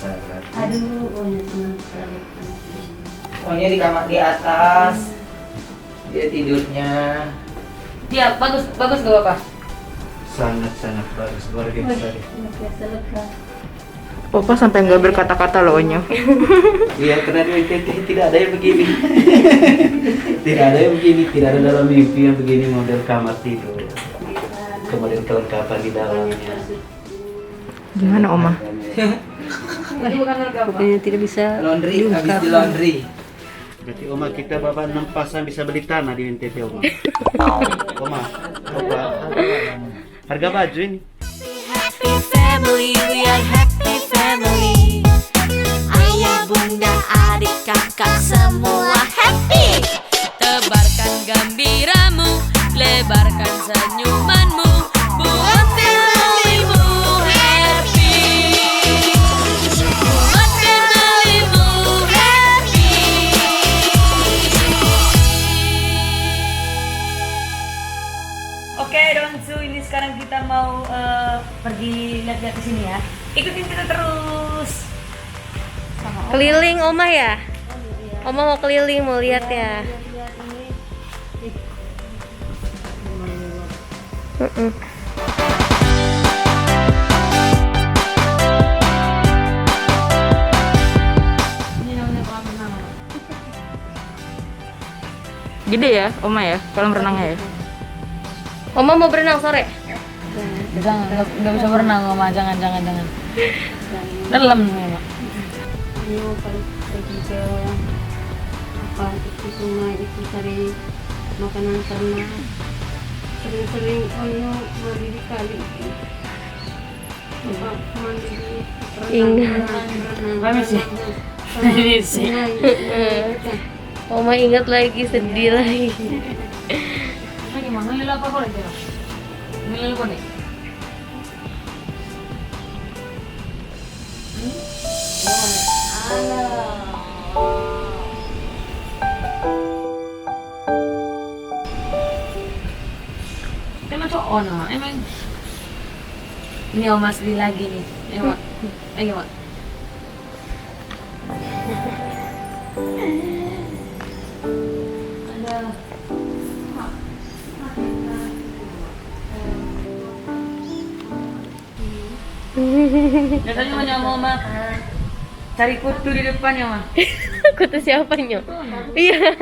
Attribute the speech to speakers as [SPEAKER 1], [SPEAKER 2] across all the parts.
[SPEAKER 1] sangat.
[SPEAKER 2] Aduh, Onya senang sekali.
[SPEAKER 3] Onya di kamar di atas. Dia tidurnya. Dia bagus bagus gak apa?
[SPEAKER 1] Sangat bagus, luar biasa.
[SPEAKER 2] Luar biasa lega.
[SPEAKER 4] Opa sampai nggak berkata-kata loh Onyo.
[SPEAKER 1] Iya, karena di NTT tidak ada yang begini. Tidak ada yang begini, tidak ada dalam mimpi yang begini model kamar tidur. Kemudian kelengkapan di dalamnya.
[SPEAKER 4] Gimana Oma?
[SPEAKER 3] Itu bukan apa?
[SPEAKER 2] Pokoknya tidak bisa
[SPEAKER 3] Laundry, habis
[SPEAKER 2] diungkap.
[SPEAKER 3] di laundry.
[SPEAKER 1] Berarti Oma kita bapak 6 pasang bisa beli tanah di NTT Oma. Oma, harga baju ini.
[SPEAKER 5] Happy family, we are happy family. Ayah, bunda, adik, kakak semua happy. Tebarkan gembiramu, lebarkan senyumanmu, buat familymu happy. Buat familymu happy.
[SPEAKER 6] Oke, Donsu, ini sekarang kita mau pergi lihat-lihat ke sini ya. Ikutin kita terus. Sama Om.
[SPEAKER 7] Keliling Oma ya? Oma mau keliling, mau lihat ya?
[SPEAKER 2] Lihat ini.
[SPEAKER 7] Mm-mm.
[SPEAKER 6] Ini namanya kolam renang.
[SPEAKER 4] Gede ya Oma ya, kolam renangnya ya?
[SPEAKER 7] Oma mau berenang sore?
[SPEAKER 6] Jangan, nggak bisa berenang, Mama. Jangan. Dalam nih, Mama.
[SPEAKER 2] Ayo pergi ke apa itu sungai itu cari makanan ternak. Sering-sering Onyo mandi di kali itu. Apa mandi di
[SPEAKER 7] Ingat.
[SPEAKER 6] Permisi. Permisi.
[SPEAKER 7] Oma ingat lagi, sedih lagi.
[SPEAKER 6] Nah, gimana lila apa boleh dia? Lila boleh. Emang cok ono, emang ini Oma sedih lagi nih. Ayo Mak. Biasanya banyak Oma cari kutu di depannya Mah.
[SPEAKER 7] Kutu siapa Nyo? Iya.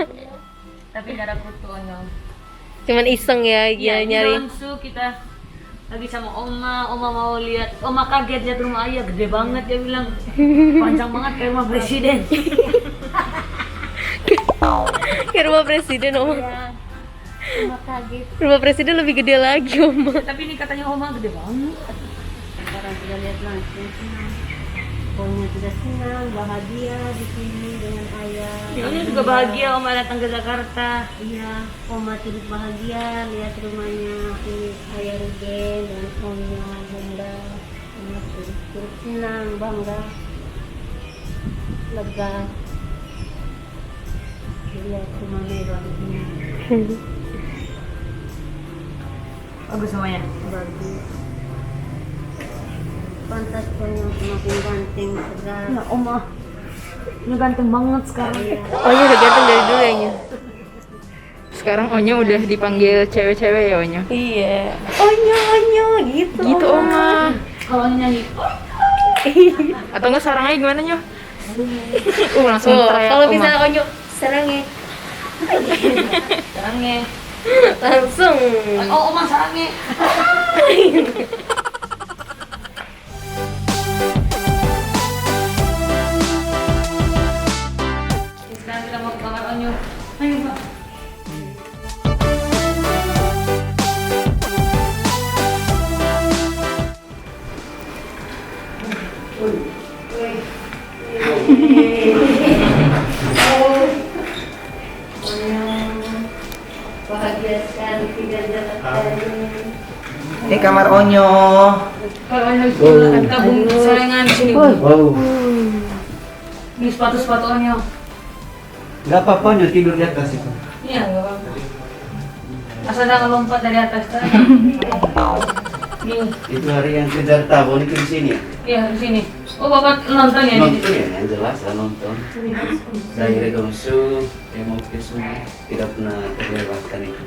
[SPEAKER 6] Tapi nggak ada kutu Onyo.
[SPEAKER 7] Cuman iseng ya,
[SPEAKER 6] Iya,
[SPEAKER 7] dia nyari.
[SPEAKER 6] Donsu kita lagi sama Oma mau lihat. Oma kaget lihat rumah ayah gede banget, dia bilang panjang banget kayak rumah presiden.
[SPEAKER 7] Ke rumah presiden Oma.
[SPEAKER 2] Oma kaget.
[SPEAKER 7] Rumah presiden lebih gede lagi Oma.
[SPEAKER 6] Tapi ini katanya Oma gede banget.
[SPEAKER 2] Sekarang sudah lihat langsung senang. Pokoknya sudah senang, bahagia di sini dengan ayah.
[SPEAKER 6] Dia juga bahagia Oma datang ke Jakarta.
[SPEAKER 2] Iya, Oma turut bahagia lihat rumahnya ini ayah Ruben dan Omnya bunda. Oma turut senang, bangga, lega. Lihat rumah mewah ini
[SPEAKER 6] Bagus semuanya.
[SPEAKER 2] bagus. Pantas Omnya semakin ganteng, tegar.
[SPEAKER 6] Ya Oma, ini ganteng banget sekarang.
[SPEAKER 7] Onyo udah ganteng dari dulu ya Nyo?
[SPEAKER 4] Sekarang Onyo udah dipanggil cewek-cewek ya Onyo?
[SPEAKER 7] Iya. Onyo gitu.
[SPEAKER 4] Gitu Oma.
[SPEAKER 6] Kalau nyanyi,
[SPEAKER 4] Atau enggak sarangnya gimana Nyo? Langsung
[SPEAKER 7] Oh,
[SPEAKER 4] teriak
[SPEAKER 7] kalau
[SPEAKER 4] Oma.
[SPEAKER 7] misalnya Onyo sarangnya
[SPEAKER 6] sarangnya.
[SPEAKER 7] langsung.
[SPEAKER 6] Oh Oma sarangnya. Sekarang kita mau ke kamar Onyo. Ayo Pak.
[SPEAKER 2] Bahagia sekali tinggal Jakarta ini.
[SPEAKER 3] Ini kamar Onyo.
[SPEAKER 6] Kalau Onyo tabung sayangan di sini.
[SPEAKER 1] Wow,
[SPEAKER 6] Ini sepatu-sepatu Onyo.
[SPEAKER 1] nggak apa-apa Onyo tidur di atas itu.
[SPEAKER 6] Iya, enggak apa-apa. Asal jangan lompat dari atas kan.
[SPEAKER 1] Itu hari yang kejar tabon itu di sini ya?
[SPEAKER 6] Iya, di sini. Oh, Bapak nonton ya?
[SPEAKER 1] Nonton ya, yang jelas lah nonton. Dari Regonsu, mau ke sungai, tidak pernah terlewatkan itu.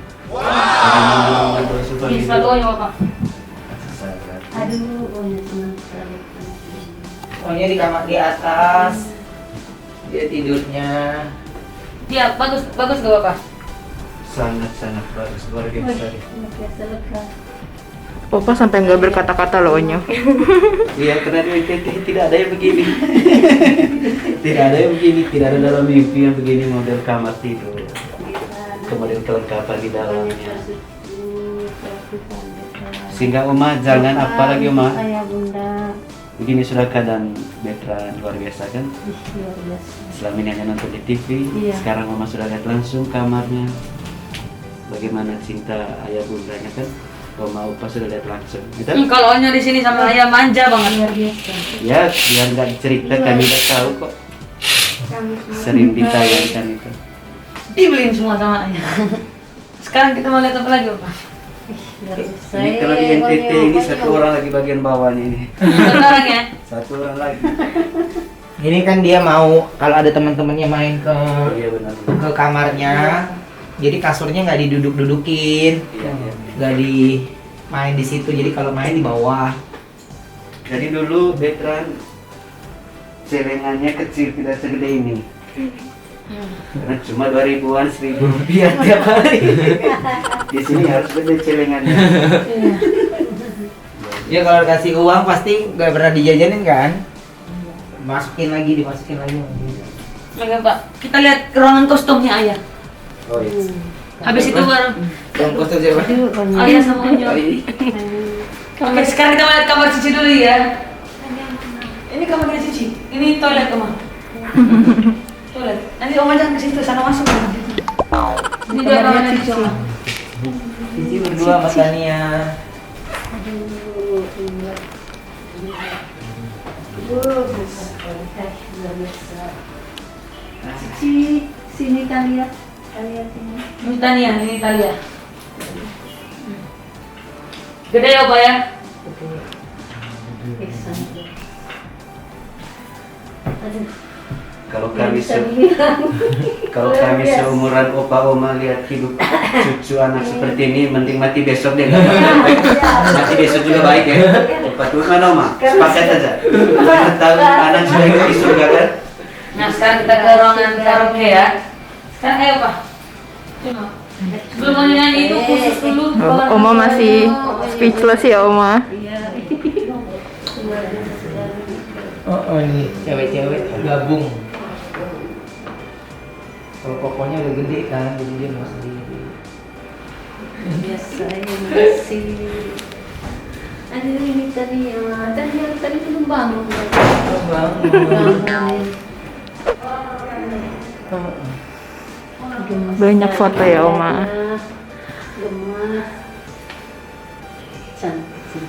[SPEAKER 6] Bisa doanya, Bapak.
[SPEAKER 2] Aduh, Onya senang sekali.
[SPEAKER 3] Onya di kamar di atas. Dia tidurnya.
[SPEAKER 6] Iya, bagus gak Bapak?
[SPEAKER 1] Sangat-sangat bagus, luar biasa.
[SPEAKER 2] Luar biasa lega.
[SPEAKER 4] Opa sampai nggak berkata-kata loh Onyo.
[SPEAKER 1] Iya, karena di NTT tidak ada yang begini. Tidak ada yang begini, tidak ada dalam mimpi yang begini model kamar tidur. Kemudian kelengkapan di dalamnya. Sehingga Oma jangan apalagi Oma.
[SPEAKER 2] Ayah bunda.
[SPEAKER 1] Begini sudah keadaan veteran luar biasa kan?
[SPEAKER 2] Luar biasa.
[SPEAKER 1] Selama ini hanya nonton di TV,
[SPEAKER 2] Iya.
[SPEAKER 1] sekarang Oma sudah lihat langsung kamarnya. Bagaimana cinta ayah bundanya kan? Oma Opa sudah lihat langsung. Gitu?
[SPEAKER 6] Kalau Onyo di sini sama ayah manja banget.
[SPEAKER 2] Luar biasa.
[SPEAKER 1] Ya, biar nggak cerita kami tidak tahu kok.
[SPEAKER 2] Kami semua
[SPEAKER 1] Sering ditayangkan itu.
[SPEAKER 6] Dibeliin semua sama ayah. Sekarang kita mau lihat apa lagi, Bapak?
[SPEAKER 2] luar biasa.
[SPEAKER 1] Ini kalau di NTT ini satu orang lagi bagian bawahnya ini.
[SPEAKER 6] Sekarang ya.
[SPEAKER 1] Satu orang lagi.
[SPEAKER 3] Ini kan dia mau kalau ada teman-temannya main ke
[SPEAKER 1] Oh iya benar.
[SPEAKER 3] ke kamarnya. Jadi kasurnya nggak diduduk-dudukin,
[SPEAKER 1] Iya, iya.
[SPEAKER 3] nggak di main di situ. Jadi kalau main di bawah.
[SPEAKER 1] Jadi dulu veteran celengannya kecil, tidak segede ini. Karena cuma 2000-an, 1000 rupiah tiap hari. Di sini harus gede celengannya.
[SPEAKER 3] Ya kalau kasih uang pasti nggak pernah dijajanin kan? Dimasukin lagi.
[SPEAKER 6] Oke, Pak. Kita lihat ruangan kostumnya ayah.
[SPEAKER 1] Oh iya.
[SPEAKER 6] Habis itu baru
[SPEAKER 3] Yang kostum siapa?
[SPEAKER 2] Aduh, Onya.
[SPEAKER 6] ayah sama Onyo.
[SPEAKER 3] Oh, iya.
[SPEAKER 6] Oke, sekarang kita lihat kamar Cici dulu ya. Ini kamarnya Cici. Ini toilet, Oma. Toilet. Nanti Oma jangan ke situ, sana masuk. Ini dia kamarnya Cici, Oma.
[SPEAKER 3] Cici berdua sama Tania.
[SPEAKER 2] Aduh, luar biasa. Cici, sini kalian sini.
[SPEAKER 6] Ini Tania, ini Talia. Gede ya, Pak ya?
[SPEAKER 2] Bisa. Aduh,
[SPEAKER 1] Kalau kami
[SPEAKER 2] bisa bilang.
[SPEAKER 1] kalau kami seumuran opa oma lihat hidup cucu anak seperti ini, mending mati besok deh. Nggak apa-apa. Mati besok juga baik ya. Opa tuh mana oma? Sepakat aja. Tahu anak sudah hidup di surga kan?
[SPEAKER 6] Nah, sekarang kita ke ruangan karaoke ya. Sekarang ayo, Pak. Sebelum mau nyanyi itu khusus dulu.
[SPEAKER 4] Oma masih speechless ya Oma.
[SPEAKER 2] Iya. Luar biasa.
[SPEAKER 3] Oh nih cewek-cewek gabung. Kalau kokonya udah gede kan, jadi dia mau sendiri.
[SPEAKER 2] Biasa ya masih. Aduh ini tadi belum bangun. Bangun.
[SPEAKER 4] Banyak foto ya Oma.
[SPEAKER 2] Gemas. Cantik.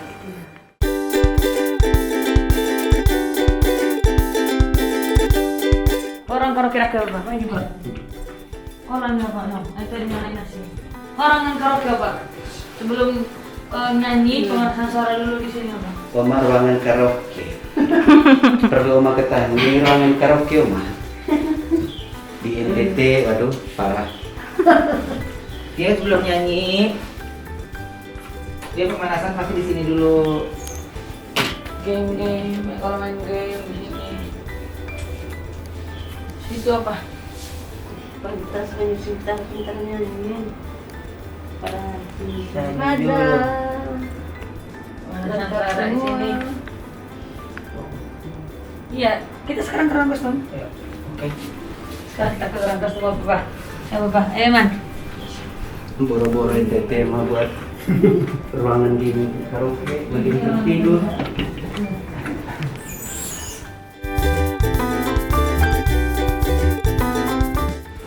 [SPEAKER 6] Orang karaoke apa? Ini Pak. Orangnya Pak, no. Itu dimana nasi. Orang yang karaoke apa? Sebelum nyanyi pemanasan suara dulu di sini apa?
[SPEAKER 1] Oma ruangan karaoke. Perlu oma ketahui ini ruangan karaoke oma. Di NTT, waduh parah.
[SPEAKER 3] Dia sebelum nyanyi, dia pemanasan pasti di sini dulu.
[SPEAKER 6] Game, kalau main game di sini. Itu apa?
[SPEAKER 2] Pantas pintar nyanyi. Para
[SPEAKER 3] Nyanyi dulu.
[SPEAKER 6] Pemanasan suara di sini. Iya, kita sekarang ke ruang kostum.
[SPEAKER 3] Ya, oke.
[SPEAKER 6] Sekarang kita ke ruang kostum apa? Bapak, ayo Man.
[SPEAKER 1] Boro-boro NTT mah buat ruangan gini karaoke, begini tidur.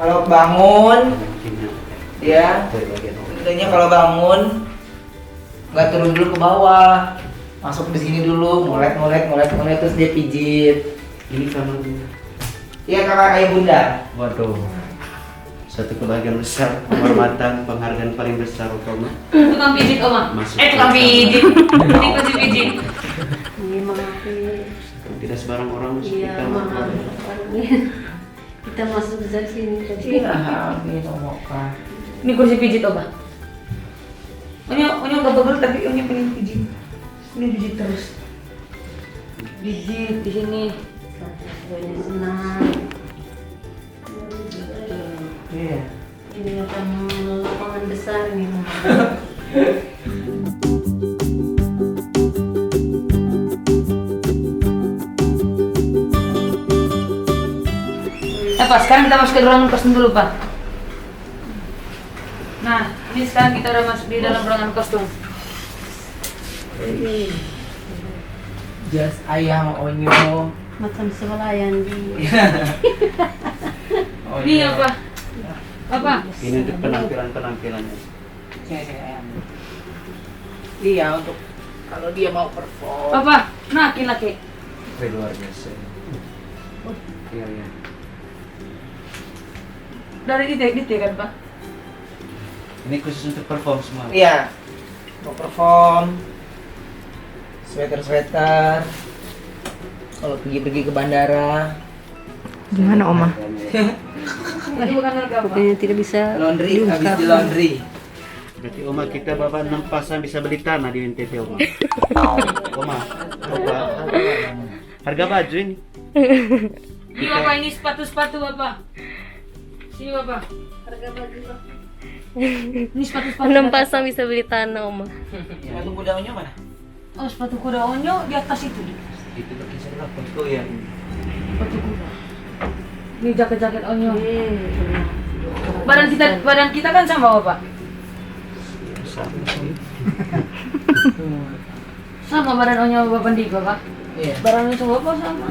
[SPEAKER 3] Kalau bangun, ya, tentunya kalau bangun nggak turun dulu ke bawah, masuk di sini dulu, mulai terus dia pijit.
[SPEAKER 1] Ini kamarnya.
[SPEAKER 3] Iya kamar ayah bunda.
[SPEAKER 1] Waduh. Satu kebahagiaan besar, penghormatan, penghargaan paling besar Oma.
[SPEAKER 6] Tukang pijit Oma.
[SPEAKER 1] Masuk
[SPEAKER 6] Tukang
[SPEAKER 1] ke
[SPEAKER 6] pijit. Ini kunci pijit.
[SPEAKER 2] Ini maafin.
[SPEAKER 1] Tidak sembarang orang masuk
[SPEAKER 2] Iya,
[SPEAKER 1] kita.
[SPEAKER 2] maaf. Kita masuk dari sini tadi.
[SPEAKER 3] Iya, amin Omoka.
[SPEAKER 6] Ini kursi pijit Oma. Onyo nggak pegel tapi Onyo pengen pijit. Ini pijit terus. Pijit di sini.
[SPEAKER 2] Banyak senang.
[SPEAKER 3] Iya.
[SPEAKER 2] Ini akan lapangan besar nih.
[SPEAKER 6] Pak, sekarang kita masuk ke ruangan kostum dulu, Pak. Nah, ini sekarang kita udah masuk di dalam ruangan kostum.
[SPEAKER 3] Jas ayam Onyo.
[SPEAKER 2] Macam semalayan di.
[SPEAKER 6] Ini apa? Apa?
[SPEAKER 1] Ini untuk penampilannya.
[SPEAKER 3] Sini ayam. Iya, untuk kalau dia mau perform.
[SPEAKER 6] Apa? Nah, laki-laki.
[SPEAKER 1] Luar biasa. Iya, iya.
[SPEAKER 6] Dari ide kan, Pak?
[SPEAKER 1] Ini khusus untuk perform semua.
[SPEAKER 3] Iya. Mau perform. Sweater. Kalau pergi ke bandara.
[SPEAKER 4] Gimana Oma?
[SPEAKER 6] Ini bukan harga, Pak.
[SPEAKER 2] Pokoknya tidak bisa.
[SPEAKER 3] Laundry, habis di laundry.
[SPEAKER 1] Berarti Oma kita bapak 6 pasang bisa beli tanah di NTT Oma. Oma, harga baju ini.
[SPEAKER 6] Ini Bapak, ini sepatu-sepatu Bapak. Sini Bapak.
[SPEAKER 2] Harga baju Pak.
[SPEAKER 6] Ini sepatu-sepatu.
[SPEAKER 7] 6 pasang bisa beli tanah, Oma.
[SPEAKER 3] Sepatu kuda Onyo mana?
[SPEAKER 6] Oh, sepatu kuda Onyo di atas itu.
[SPEAKER 1] Itu berkisar berapa? Oh ya.
[SPEAKER 6] Sepatu kuda. Ini jaket-jaket Onyo.
[SPEAKER 2] Eh,
[SPEAKER 6] Badan kita kan sama Bapak. Sama badan Onyo Bapak di Bapak.
[SPEAKER 3] Iya.
[SPEAKER 6] Badan itu Bapak sama.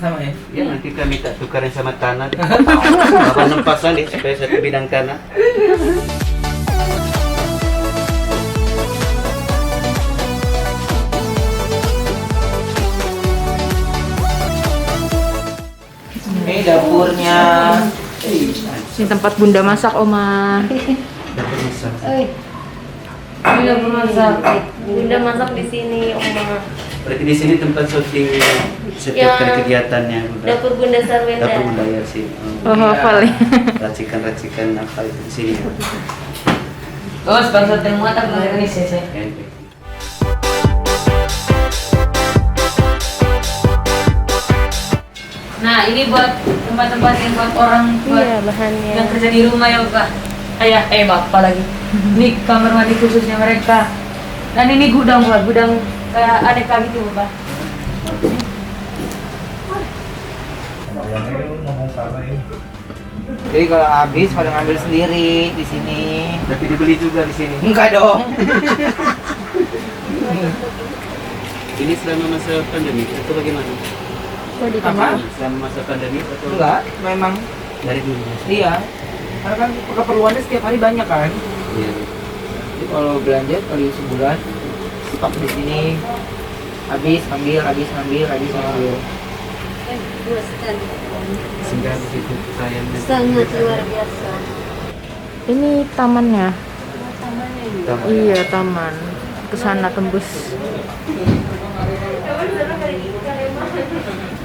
[SPEAKER 3] Sama ya?
[SPEAKER 1] Ya nanti kita minta tukarin sama tanah. Bapak 6 pasang deh supaya satu bidang tanah.
[SPEAKER 3] Ini dapurnya.
[SPEAKER 4] Ini tempat Bunda masak, Oma.
[SPEAKER 1] Dapat masak.
[SPEAKER 6] Ini dapur masak.
[SPEAKER 7] Bunda masak di sini, Oma.
[SPEAKER 1] Berarti di sini tempat syuting setiap kali kegiatannya. Bunda.
[SPEAKER 7] Dapur Bunda Sarwenda.
[SPEAKER 1] Dapur Bunda ya sih.
[SPEAKER 4] Oh, hafal ya.
[SPEAKER 1] Racikan apa itu di sini.
[SPEAKER 6] Oh, sponsor termuatan bahasa Indonesia saya. Nah, ini buat tempat-tempat yang buat orang buat
[SPEAKER 7] Iya, bahannya.
[SPEAKER 6] yang kerja di rumah ya Bapak. Bapak lagi. Ini kamar mandi khususnya mereka. Dan ini gudang Pak, gudang kayak aneka gitu Bapak.
[SPEAKER 3] Jadi kalau habis pada ngambil sendiri di sini.
[SPEAKER 1] Tapi dibeli juga di sini.
[SPEAKER 3] Enggak dong.
[SPEAKER 1] Ini selama masa pandemi atau bagaimana?
[SPEAKER 3] Apa?
[SPEAKER 1] Selama masa pandemi atau
[SPEAKER 3] Enggak, memang
[SPEAKER 1] dari dulu?
[SPEAKER 3] iya. Karena kan keperluannya setiap hari banyak kan.
[SPEAKER 1] Iya.
[SPEAKER 3] Jadi kalau belanja kali sebulan stok di sini habis ambil.
[SPEAKER 2] Dua sekali.
[SPEAKER 1] Sehingga begitu sayangnya.
[SPEAKER 2] Sangat luar biasa.
[SPEAKER 4] Ini tamannya.
[SPEAKER 2] Tamannya ini.
[SPEAKER 1] Taman.
[SPEAKER 4] Iya, taman. Kesana tembus.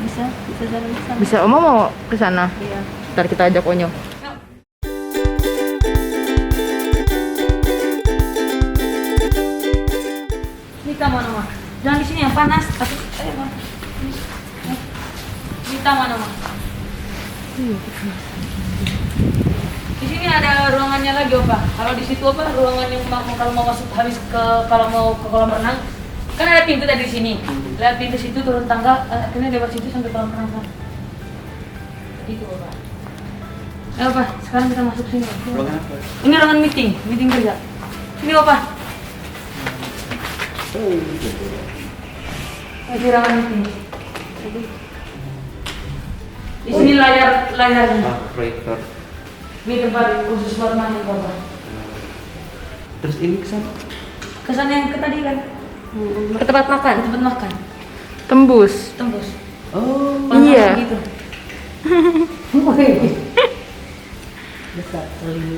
[SPEAKER 2] Bisa jalan ke sana.
[SPEAKER 4] Bisa Oma mau ke sana?
[SPEAKER 2] Iya.
[SPEAKER 4] Ntar kita ajak Onyo.
[SPEAKER 6] Ini taman Oma. Jangan di sini yang panas. Ayo Oma. Ini taman Oma. Di sini ada ruangannya lagi Opa. Kalau di situ apa ruangan yang kalau mau masuk kalau mau ke kolam renang kan ada pintu dari sini. Lihat pintu situ turun tangga akhirnya lewat situ sampai kolam renang kan. Itu Opa. Ayo Opa, sekarang kita masuk sini.
[SPEAKER 1] Ruangan apa?
[SPEAKER 6] Ini ruangan meeting kerja. Ini Opa. Ini ruangan meeting. Di sini layarnya.
[SPEAKER 1] Ah, proyektor.
[SPEAKER 6] Ini tempat khusus buat main Bapak.
[SPEAKER 1] Terus ini ke sana?
[SPEAKER 6] Kesan yang ke tadi kan?
[SPEAKER 7] Ke tempat makan.
[SPEAKER 6] Tempat makan.
[SPEAKER 4] Tembus.
[SPEAKER 6] Tembus.
[SPEAKER 1] Oh.
[SPEAKER 6] Panas
[SPEAKER 4] Iya.
[SPEAKER 6] Gitu.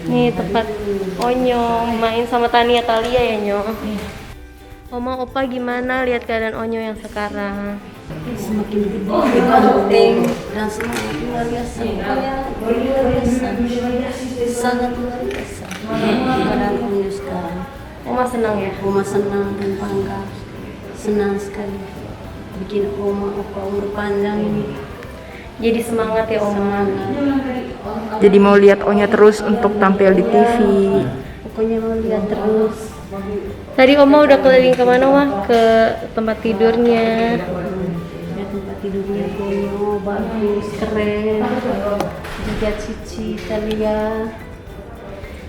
[SPEAKER 7] Nih tempat Onyo main sama Tania Talia ya Nyo. Oma Opa gimana lihat keadaan Onyo yang sekarang?
[SPEAKER 2] Semakin penting dan semangat luar biasa. Luar biasa. Sangat luar biasa. Keadaan Onyo sekarang.
[SPEAKER 7] Oma senang ya?
[SPEAKER 2] Oma senang dan bangga. Senang sekali. Bikin Oma Opa umur panjang ini.
[SPEAKER 7] Jadi semangat ya Oma.
[SPEAKER 4] Jadi mau lihat Onya terus untuk tampil di TV.
[SPEAKER 2] Pokoknya mau lihat terus.
[SPEAKER 7] Tadi Oma udah keliling kemana Oma? Ke tempat tidurnya.
[SPEAKER 2] Ya, tempat tidurnya Onyo bagus, keren. Juga Cici, Talia.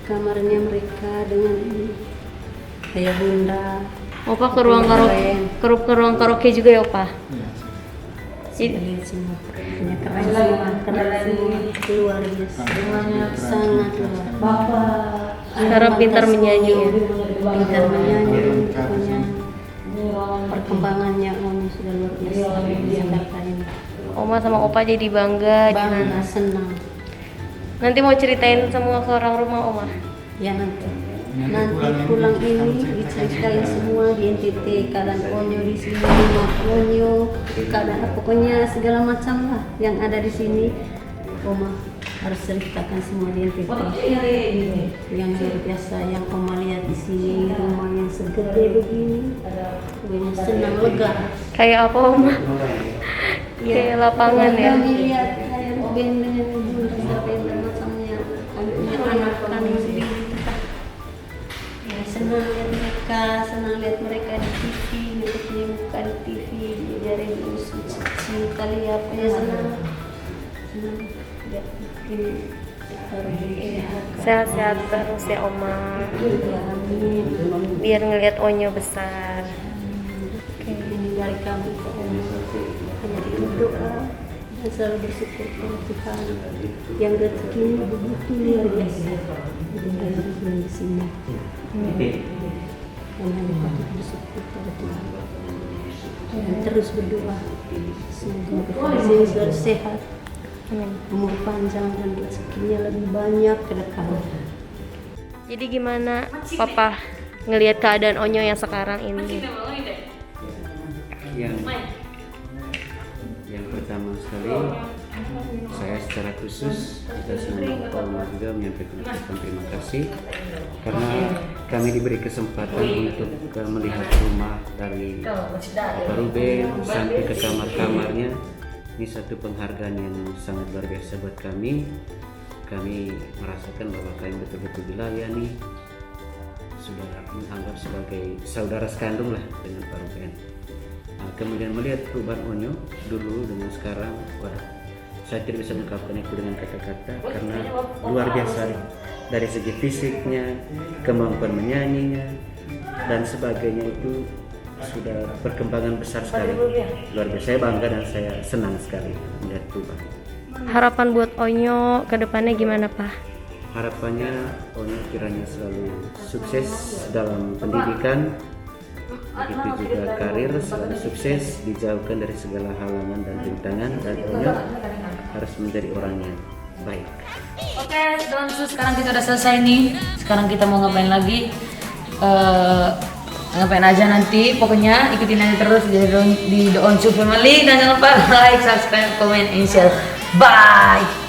[SPEAKER 2] Kamarnya mereka dengan kayak bunda.
[SPEAKER 7] Opa ke ruang karaoke juga ya Opa?
[SPEAKER 2] Lihat semua. Ini keren semua, keren semua. Luar biasa. Sangat luar. Bapak.
[SPEAKER 7] Sekarang pintar menyanyi ya?
[SPEAKER 2] Pintar menyanyi. Pokoknya perkembangannya Onyo sudah luar biasa di Jakarta ini.
[SPEAKER 7] Oma sama Opa jadi bangga.
[SPEAKER 2] Bangga, senang.
[SPEAKER 7] Nanti mau ceritain semua ke orang rumah Oma?
[SPEAKER 2] Ya nanti pulang ini diceritain semua di NTT keadaan Onyo di sini, rumah Onyo, keadaan pokoknya segala macam lah yang ada di sini. Oma harus ceritakan semua di NTT. Yang luar biasa yang Oma lihat di sini, rumah yang segede begini, pokoknya senang lega.
[SPEAKER 7] Kayak apa Oma? Kayak lapangan ya?
[SPEAKER 2] Kami lihat kayak band dengan bunda sampai macamnya, kami punya anak kami sendiri. Ya, senang lihat mereka, senang lihat mereka di TV, mereka punya muka di TV, dari Cici, Talia, punya senang lihat ini baru sehat.
[SPEAKER 7] Sehat-sehat terus ya Oma.
[SPEAKER 2] Ya, amin.
[SPEAKER 7] Biar ngelihat Onyo besar.
[SPEAKER 2] Ini dari kami ke Onyo, hanya berdoa dan selalu bersyukur kepada Tuhan yang rezekinya begitu luar biasa. Ada di sini. Dan hanya patut bersyukur pada Tuhan dan terus berdoa semoga kita selalu sehat, umur panjang dan rezekinya lebih banyak ke depan.
[SPEAKER 7] Jadi gimana Papa ngelihat keadaan Onyo yang sekarang ini?
[SPEAKER 1] Yang pertama sekali, saya secara khusus atas nama Pak Omar juga menyampaikan ucapan terima kasih karena kami diberi kesempatan untuk melihat rumah dari Pak Ruben sampai ke kamar-kamarnya. Ini satu penghargaan yang sangat luar biasa buat kami. Kami merasakan bahwa kami betul-betul dilayani, sudah menganggap sebagai saudara sekandung lah dengan Pak Ruben. Nah, kemudian melihat perubahan Onyo dulu dengan sekarang, wah, saya tidak bisa mengungkapkan itu dengan kata-kata karena luar biasa dari segi fisiknya, kemampuan menyanyinya dan sebagainya itu sudah perkembangan besar sekali. Luar biasa, saya bangga dan saya senang sekali melihat perubahan.
[SPEAKER 7] Harapan buat Onyo ke depannya gimana Pak?
[SPEAKER 1] Harapannya Onyo kiranya selalu sukses dalam pendidikan, begitu juga karir, selalu sukses, dijauhkan dari segala halangan dan rintangan, dan Onyo harus menjadi orang yang baik.
[SPEAKER 6] Oke, Donsu, sekarang kita udah selesai nih. Sekarang kita mau ngapain lagi? Ngapain aja nanti, pokoknya ikutin aja terus di Donsu Family dan jangan lupa like, subscribe, comment, and share. Bye.